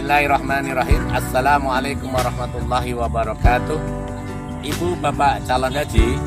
Bismillahirrahmanirrahim. Assalamualaikum warahmatullahi wabarakatuh. Ibu bapak calon haji,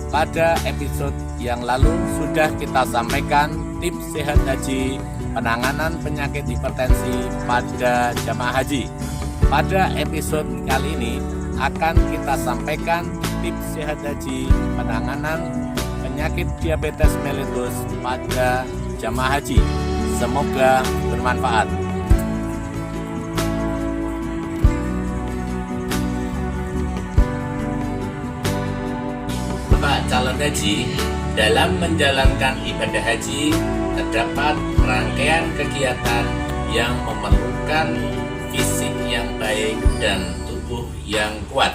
pada episode yang lalu sudah kita sampaikan tips sehat haji penanganan penyakit hipertensi pada jamaah haji. Pada episode kali ini akan kita sampaikan tips sehat haji penanganan penyakit diabetes mellitus pada jamaah haji. Semoga bermanfaat. Bapak calon haji, dalam menjalankan ibadah haji terdapat rangkaian kegiatan yang memerlukan fisik yang baik dan tubuh yang kuat.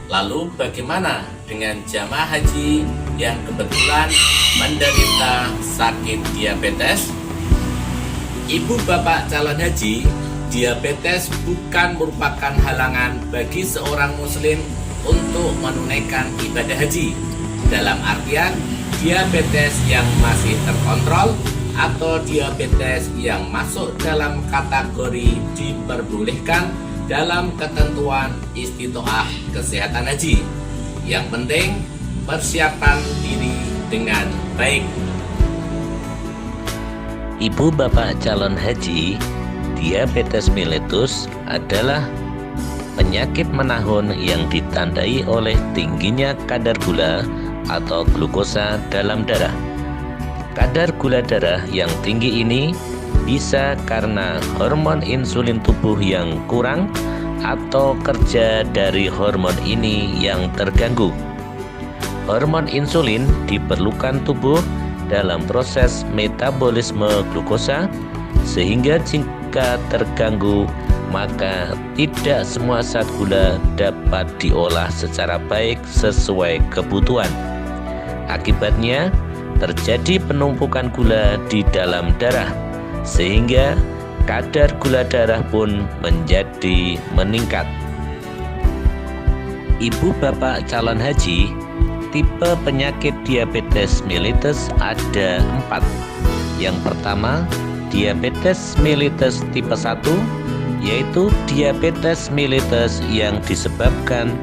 Lalu bagaimana dengan jamaah haji yang kebetulan menderita sakit diabetes? Ibu bapak calon haji, diabetes bukan merupakan halangan bagi seorang muslim untuk menunaikan ibadah haji. Dalam artian diabetes yang masih terkontrol atau diabetes yang masuk dalam kategori diperbolehkan dalam ketentuan istitoah kesehatan haji. Yang penting persiapan diri dengan baik. Ibu bapak calon haji, diabetes mellitus adalah penyakit menahun yang ditandai oleh tingginya kadar gula atau glukosa dalam darah. Kadar gula darah yang tinggi ini bisa karena hormon insulin tubuh yang kurang atau kerja dari hormon ini yang terganggu. Hormon insulin diperlukan tubuh dalam proses metabolisme glukosa, sehingga jika terganggu maka tidak semua zat gula dapat diolah secara baik sesuai kebutuhan. Akibatnya terjadi penumpukan gula di dalam darah, sehingga kadar gula darah pun menjadi meningkat. Ibu bapak calon haji, tipe penyakit diabetes mellitus ada 4. Yang pertama, diabetes mellitus tipe 1, yaitu diabetes mellitus yang disebabkan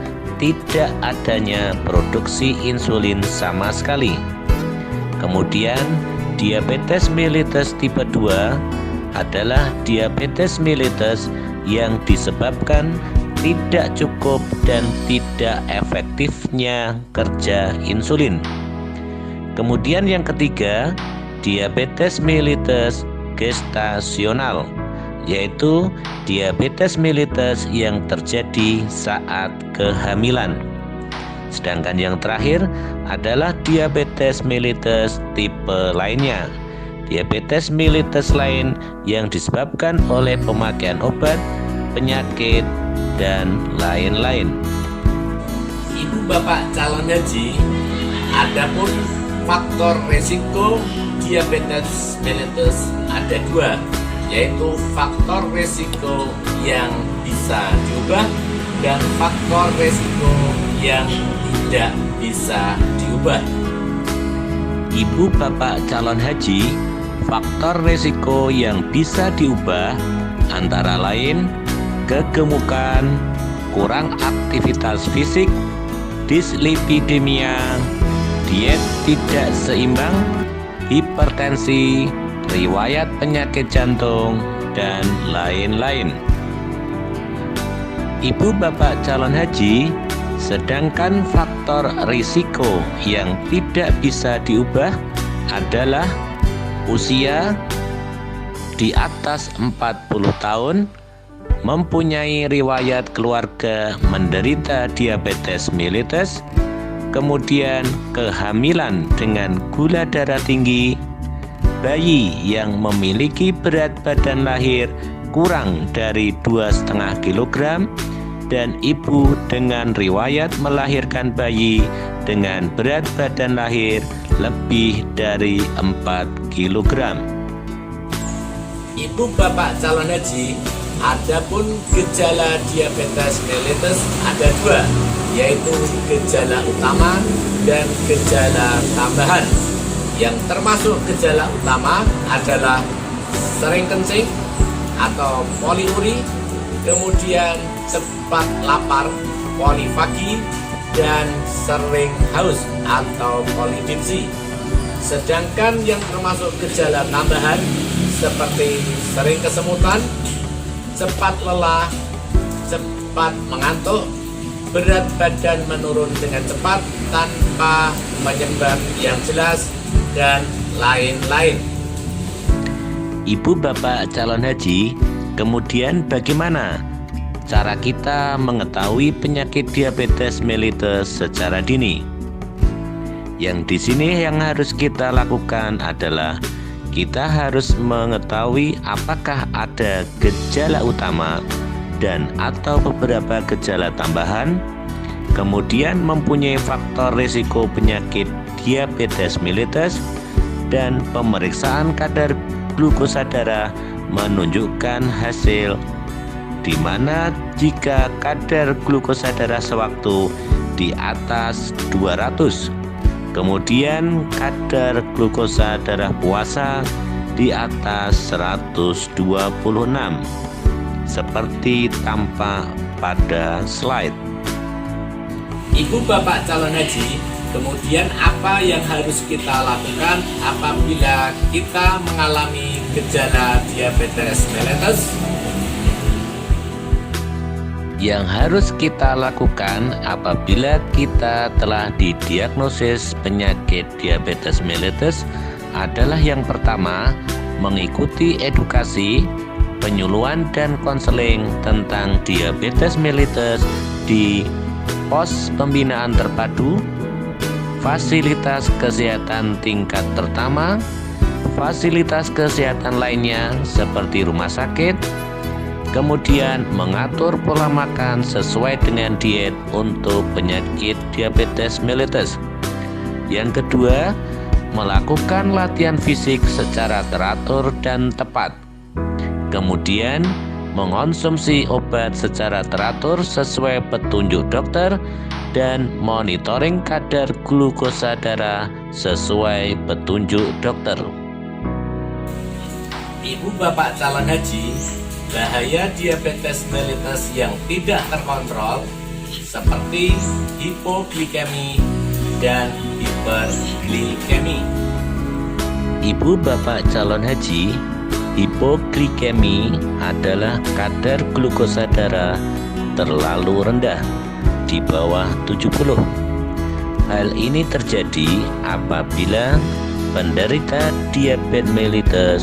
tidak adanya produksi insulin sama sekali. Kemudian, diabetes mellitus tipe 2 adalah diabetes mellitus yang disebabkan tidak cukup dan tidak efektifnya kerja insulin. Kemudian yang ketiga, diabetes mellitus gestasional, yaitu diabetes mellitus yang terjadi saat kehamilan. Sedangkan yang terakhir adalah diabetes mellitus tipe lainnya, diabetes mellitus lain yang disebabkan oleh pemakaian obat, penyakit, dan lain-lain. Ibu bapak calon haji, adapun faktor resiko diabetes mellitus ada 2, yaitu faktor resiko yang bisa diubah dan faktor resiko yang tidak bisa diubah. Ibu bapak calon haji, faktor resiko yang bisa diubah antara lain kegemukan, kurang aktivitas fisik, dislipidemia, diet tidak seimbang, hipertensi, riwayat penyakit jantung, dan lain-lain. Ibu bapak calon haji, sedangkan faktor risiko yang tidak bisa diubah adalah usia di atas 40 tahun, mempunyai riwayat keluarga menderita diabetes mellitus, kemudian kehamilan dengan gula darah tinggi, bayi yang memiliki berat badan lahir kurang dari 2,5 kg, dan ibu dengan riwayat melahirkan bayi dengan berat badan lahir lebih dari 4 kg. Ibu bapak calon haji, adapun gejala diabetes mellitus ada 2, yaitu gejala utama dan gejala tambahan. Yang termasuk gejala utama adalah sering kencing atau poliuri, kemudian cepat lapar, polifagi, dan sering haus atau polidipsi. Sedangkan yang termasuk gejala tambahan seperti sering kesemutan, cepat lelah, cepat mengantuk, berat badan menurun dengan cepat tanpa penyebab yang jelas, dan lain-lain. Ibu bapak calon haji, kemudian bagaimana cara kita mengetahui penyakit diabetes mellitus secara dini? Yang di sini yang harus kita lakukan adalah kita harus mengetahui apakah ada gejala utama dan atau beberapa gejala tambahan, kemudian mempunyai faktor risiko penyakit diabetes mellitus, dan pemeriksaan kadar glukosa darah menunjukkan hasil di mana jika kadar glukosa darah sewaktu di atas 200, kemudian kadar glukosa darah puasa di atas 126, seperti tampak pada slide. Ibu bapak calon haji, kemudian apa yang harus kita lakukan apabila kita mengalami gejala diabetes mellitus? Yang harus kita lakukan apabila kita telah didiagnosis penyakit diabetes mellitus adalah yang pertama, mengikuti edukasi, penyuluhan dan konseling tentang diabetes mellitus di pos pembinaan terpadu, fasilitas kesehatan tingkat pertama, fasilitas kesehatan lainnya seperti rumah sakit, kemudian mengatur pola makan sesuai dengan diet untuk penyakit diabetes mellitus. Yang kedua, melakukan latihan fisik secara teratur dan tepat. Kemudian, mengonsumsi obat secara teratur sesuai petunjuk dokter dan monitoring kadar glukosa darah sesuai petunjuk dokter. Ibu bapak calon haji, bahaya diabetes mellitus yang tidak terkontrol seperti hipoglikemi dan hiperglikemi. Ibu bapak calon haji, hipoglikemi adalah kadar glukosa darah terlalu rendah di bawah 70. Hal ini terjadi apabila penderita diabetes mellitus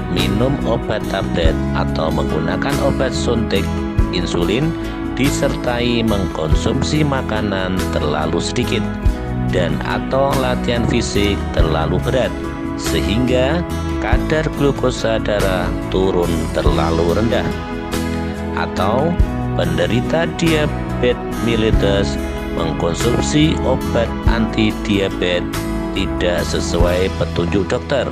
minum obat tablet atau menggunakan obat suntik insulin disertai mengkonsumsi makanan terlalu sedikit dan atau latihan fisik terlalu berat sehingga kadar glukosa darah turun terlalu rendah, atau penderita diabetes mellitus mengkonsumsi obat anti diabetes tidak sesuai petunjuk dokter.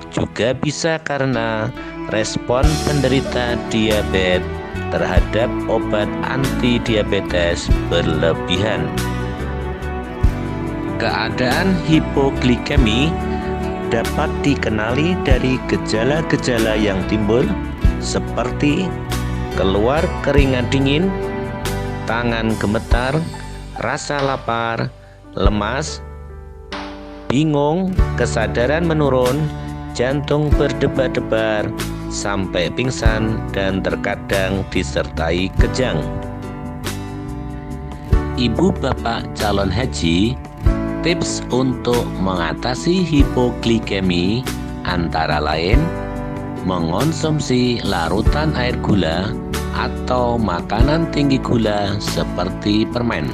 Juga bisa karena respon penderita diabetes terhadap obat anti diabetes berlebihan. Keadaan hipoglikemi dapat dikenali dari gejala-gejala yang timbul seperti keluar keringat dingin, tangan gemetar, rasa lapar, lemas, bingung, kesadaran menurun, jantung berdebar-debar, sampai pingsan, dan terkadang disertai kejang. Ibu bapak calon haji, tips untuk mengatasi hipoglikemi antara lain mengonsumsi larutan air gula atau makanan tinggi gula seperti permen.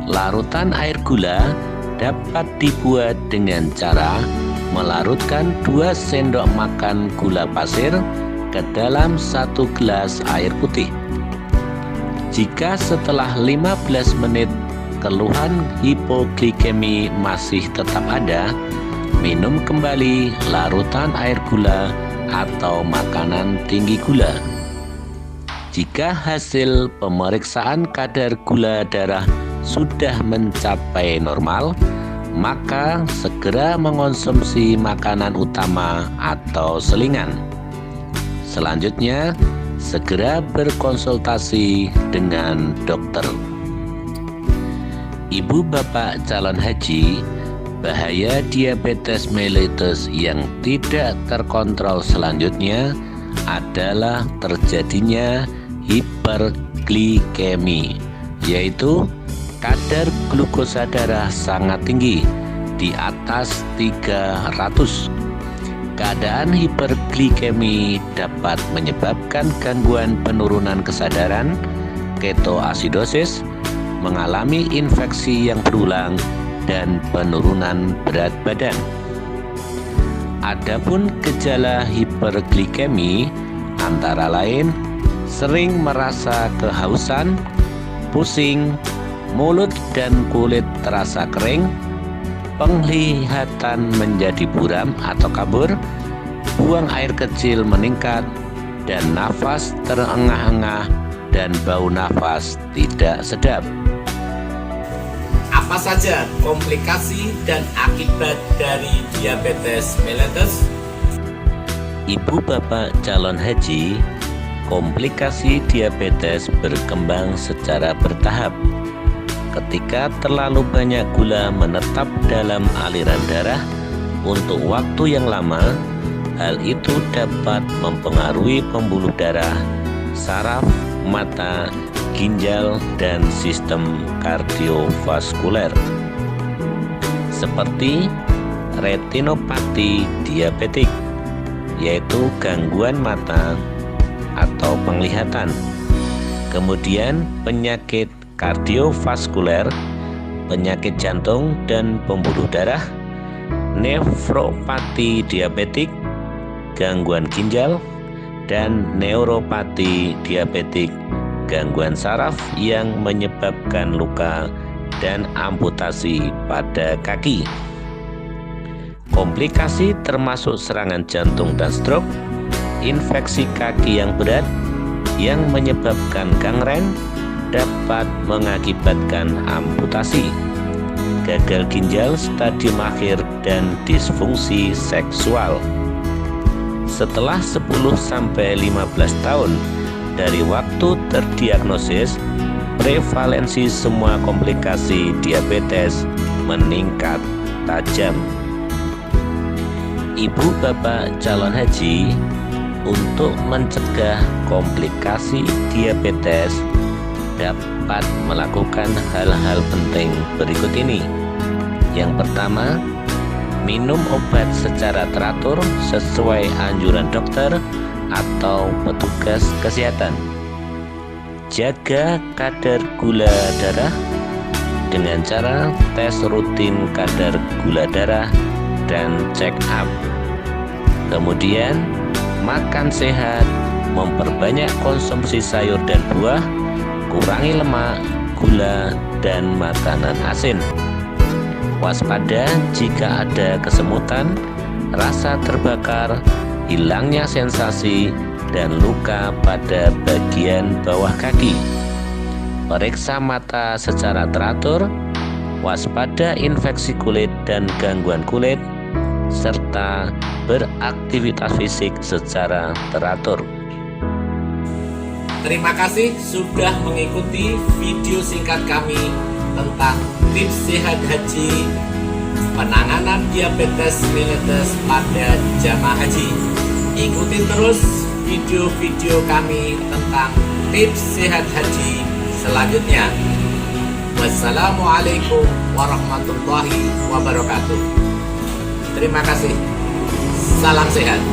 Larutan air gula dapat dibuat dengan cara melarutkan 2 sendok makan gula pasir ke dalam 1 gelas air putih. Jika setelah 15 menit keluhan hipoglikemi masih tetap ada, minum kembali larutan air gula atau makanan tinggi gula. Jika hasil pemeriksaan kadar gula darah sudah mencapai normal, maka segera mengonsumsi makanan utama atau selingan. Selanjutnya, segera berkonsultasi dengan dokter. Ibu bapak calon haji, bahaya diabetes mellitus yang tidak terkontrol selanjutnya adalah terjadinya hiperglikemi, yaitu kadar glukosa darah sangat tinggi di atas 300. Keadaan hiperglikemi dapat menyebabkan gangguan penurunan kesadaran, ketoasidosis, mengalami infeksi yang berulang, dan penurunan berat badan. Adapun gejala hiperglikemi antara lain sering merasa kehausan, pusing, mulut dan kulit terasa kering, penglihatan menjadi buram atau kabur, buang air kecil meningkat, dan nafas terengah-engah dan bau nafas tidak sedap. Apa saja komplikasi dan akibat dari diabetes mellitus? Ibu bapak calon haji, komplikasi diabetes berkembang secara bertahap. Ketika terlalu banyak gula menetap dalam aliran darah untuk waktu yang lama, hal itu dapat mempengaruhi pembuluh darah, saraf, mata, ginjal, dan sistem kardiovaskuler, seperti retinopati diabetik, yaitu gangguan mata atau penglihatan. Kemudian penyakit kardiovaskuler, penyakit jantung dan pembuluh darah, nefropati diabetik, gangguan ginjal, dan neuropati diabetik, gangguan saraf yang menyebabkan luka dan amputasi pada kaki. Komplikasi termasuk serangan jantung dan stroke, infeksi kaki yang berat yang menyebabkan gangren dapat mengakibatkan amputasi, gagal ginjal stadium akhir, dan disfungsi seksual. Setelah 10-15 tahun dari waktu terdiagnosis, prevalensi semua komplikasi diabetes meningkat tajam. Ibu bapak calon haji, untuk mencegah komplikasi diabetes dapat melakukan hal-hal penting berikut ini. Yang pertama, minum obat secara teratur sesuai anjuran dokter atau petugas kesehatan. Jaga kadar gula darah dengan cara tes rutin kadar gula darah dan check up. Kemudian makan sehat, memperbanyak konsumsi sayur dan buah, kurangi lemak, gula, dan makanan asin. Waspada jika ada kesemutan, rasa terbakar, hilangnya sensasi, dan luka pada bagian bawah kaki. Periksa mata secara teratur, waspada infeksi kulit dan gangguan kulit, serta beraktivitas fisik secara teratur. Terima kasih sudah mengikuti video singkat kami tentang tips sehat haji, penanganan diabetes mellitus pada jamaah haji. Ikuti terus video-video kami tentang tips sehat haji selanjutnya. Wassalamualaikum warahmatullahi wabarakatuh. Terima kasih. Salam sehat.